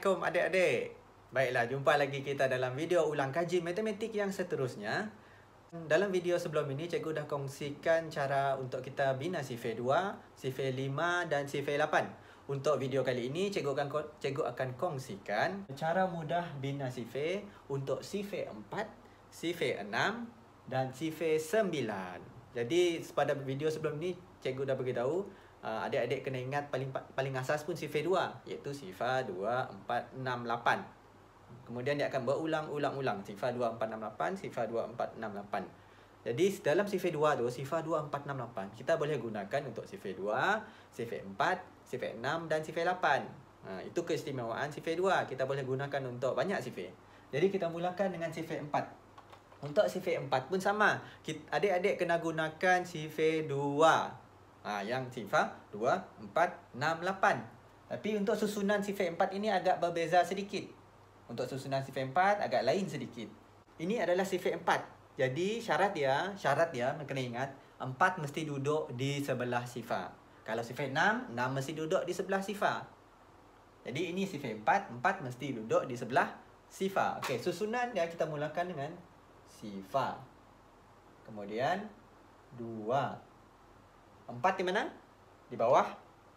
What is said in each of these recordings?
Assalamualaikum adik-adik. Baiklah, jumpa lagi kita dalam video ulang kaji matematik yang seterusnya. Dalam video sebelum ini, cikgu dah kongsikan cara untuk kita bina sifir 2, sifir 5 dan sifir 8. Untuk video kali ini, cikgu akan kongsikan cara mudah bina sifir untuk sifir 4, sifir 6 dan sifir 9. Jadi pada video sebelum ini, cikgu dah beritahu adik-adik kena ingat paling asas pun sifir 2, iaitu sifar 2, 4, 6, 8. Kemudian dia akan berulang-ulang sifar 2, 4, 6, 8, sifar 2, 4, 6, 8. Jadi dalam sifir 2 tu, sifar 2, 4, 6, 8 kita boleh gunakan untuk sifir 2, sifir 4, sifir 6 dan sifir 8. Itu keistimewaan sifir 2. Kita boleh gunakan untuk banyak sifir. Jadi kita mulakan dengan sifir 4. Untuk sifir 4 pun sama. Adik-adik kena gunakan sifir 2. Yang sifar 2, 4, 6, 8. Tapi untuk susunan sifir 4 ini agak berbeza sedikit. Untuk susunan sifir 4 agak lain sedikit. Ini adalah sifir 4. Jadi syarat dia kena ingat 4 mesti duduk di sebelah sifar. Kalau sifir 6 mesti duduk di sebelah sifar. Jadi ini sifir 4 mesti duduk di sebelah sifar. Okey, susunan dia kita mulakan dengan sifar. Kemudian 2. 4 di mana? Di bawah?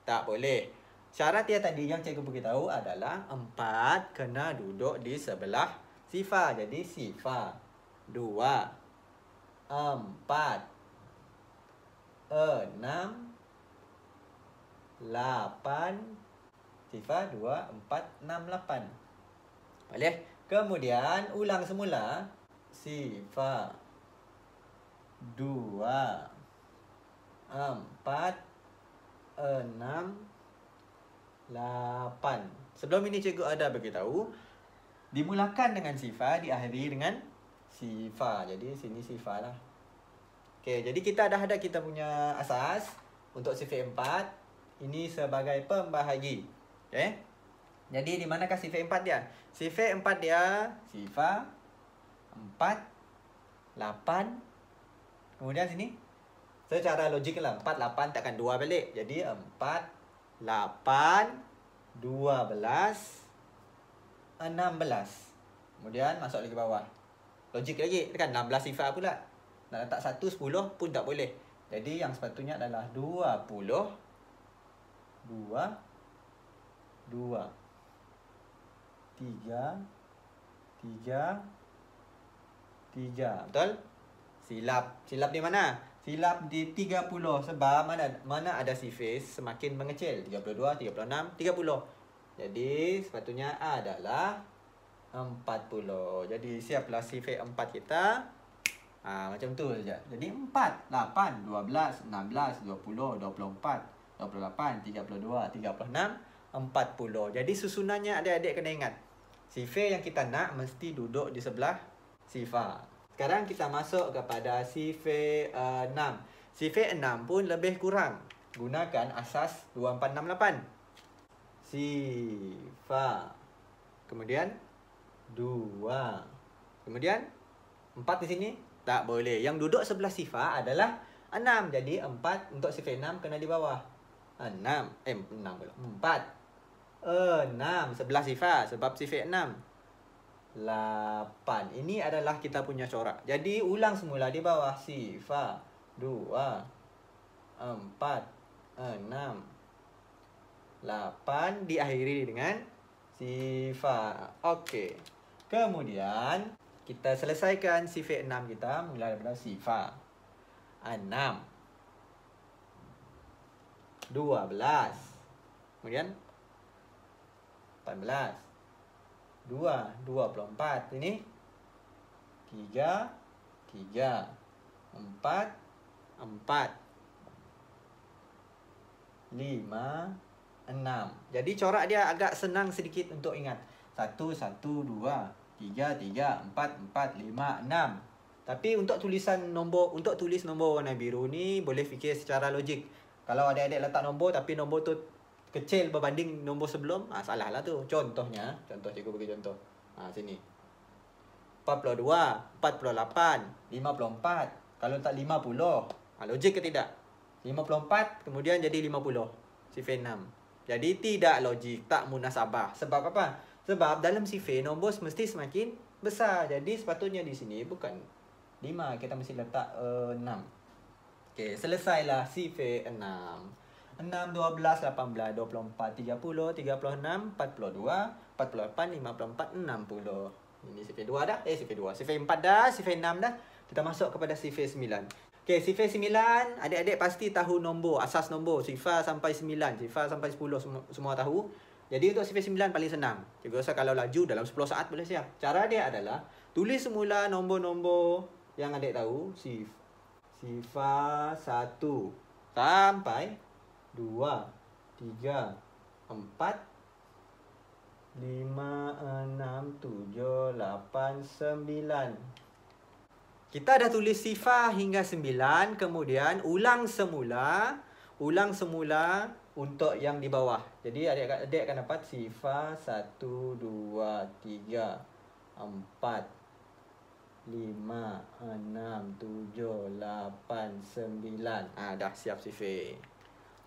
Tak boleh. Syarat dia tadi yang cikgu beritahu adalah 4 kena duduk di sebelah sifar. Jadi sifar 2, 4, 6, 8. Sifar 2, 4, 6, 8. Boleh? Kemudian ulang semula. Sifar 2, 4, 6, 8. Sebelum ini cikgu ada beritahu dimulakan dengan sifar, diakhiri dengan sifar. Jadi sini sifar lah. Okey, jadi kita dah ada kita punya asas untuk sifir 4. Ini sebagai pembahagi. Okey. Jadi di manakah sifir 4 dia? Sifir 4 dia sifar 4, 8. Kemudian sini secara logik lah 4, 8 takkan 2 balik. Jadi 4, 8, 12, 16. Kemudian masuk lagi bawah. Logik lagi kan 16 sifar pula. Nak letak 1, 10 pun tak boleh. Jadi yang sepatutnya adalah 20, 2, 2, 3, 3, 3. Betul? Silap di mana? Silap di 30 sebab mana ada sifir semakin mengecil. 32, 36, 30. Jadi sepatutnya adalah 40. Jadi siaplah sifir 4 kita. Macam tu saja. Jadi 4, 8, 12, 16, 20, 24, 28, 32, 36, 40. Jadi susunannya adik-adik kena ingat. Sifir yang kita nak mesti duduk di sebelah sifar. Sekarang kita masuk kepada sifir 6. Sifir 6 pun lebih kurang. Gunakan asas 2, 4, 6, 8. Sifar. Kemudian 2. Kemudian 4 di sini tak boleh. Yang duduk sebelah sifar adalah 6. Jadi 4 untuk sifir 6 kena di bawah. 6 pula. 4. 6 sebelah sifar sebab sifir 6. 8. Ini adalah kita punya corak. Jadi ulang semula di bawah. Sifar 2, 4, 6, 8. Diakhiri dengan sifar. Okey. Kemudian kita selesaikan sifir 6 kita. Mula daripada sifar 6, 12. Kemudian 14. 24. Ini 3, 3, 4, 4, 5, 6. Jadi corak dia agak senang sedikit untuk ingat. 1, 1, 2, 3, 3, 4, 4, 5, 6. Tapi untuk tulis nombor warna biru ni boleh fikir secara logik. Kalau adik-adik letak nombor tapi nombor tu kecil berbanding nombor sebelum, salah lah tu. Contoh cikgu bagi contoh. Sini 42, 48, 54. Kalau tak 50, logik ke tidak? 54 kemudian jadi 50. Sifir 6. Jadi tidak logik, tak munasabah. Sebab apa? Sebab dalam sifir nombor mesti semakin besar. Jadi sepatutnya di sini bukan 5, kita mesti letak 6. Okey, selesailah sifir 6. 6, 12, 18, 24, 30, 36, 42, 48, 54, 60. Ini sifir 2 dah. Sifir 2. Sifir 4 dah. Sifir 6 dah. Kita masuk kepada sifir 9. Okey, sifir 9. Adik-adik pasti tahu nombor. Asas nombor. Sifar sampai 9. Sifar sampai 10. Semua tahu. Jadi untuk sifir 9 paling senang. Cikgu rasa kalau laju dalam 10 saat boleh siap. Cara dia adalah tulis semula nombor-nombor yang adik tahu. Sifar 1 sampai 2, 3, 4, 5, 6, 7, 8, 9. Kita dah tulis sifar hingga 9. Kemudian ulang semula untuk yang di bawah. Jadi adik akan dapat sifar 1, 2, 3, 4, 5, 6, 7, 8, 9. Dah siap sifir.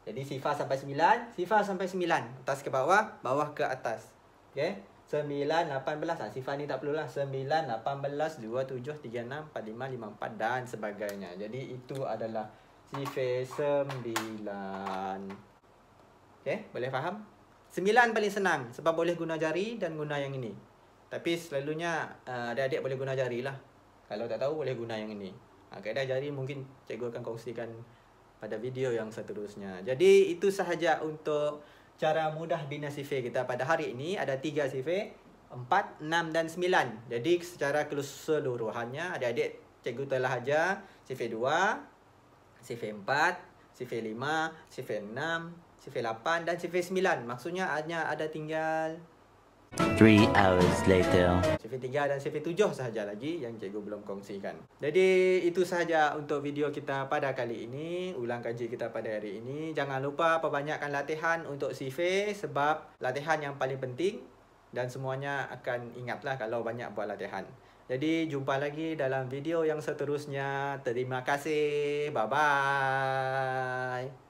Jadi sifar sampai 9, sifar sampai 9. Atas ke bawah, bawah ke atas. Okey? 9, 18. Sifar ni tak perlulah. 9, 18, 2, 7, 3, 6, 4, 5, 5, 4 dan sebagainya. Jadi itu adalah sifir 9. Okey, boleh faham? 9 paling senang sebab boleh guna jari dan guna yang ini. Tapi selalunya adik-adik boleh guna jari lah. Kalau tak tahu boleh guna yang ini. Kaedah jari mungkin cikgu akan kongsikan pada video yang seterusnya. Jadi itu sahaja untuk cara mudah bina sifir kita pada hari ini. Ada 3 sifir, 4, 6 dan 9. Jadi secara keseluruhannya adik-adik cikgu telah ajar sifir 2, sifir 4, sifir 5, sifir 6, sifir 8 dan sifir 9. Maksudnya hanya ada tinggal 3 hours later. sifir 3 dan sifir 7 sahaja lagi yang cikgu belum kongsikan. Jadi itu sahaja untuk video kita pada kali ini. Ulang kaji kita pada hari ini. Jangan lupa perbanyakkan latihan untuk sifir sebab latihan yang paling penting dan semuanya akan ingatlah kalau banyak buat latihan. Jadi jumpa lagi dalam video yang seterusnya. Terima kasih. Bye-bye.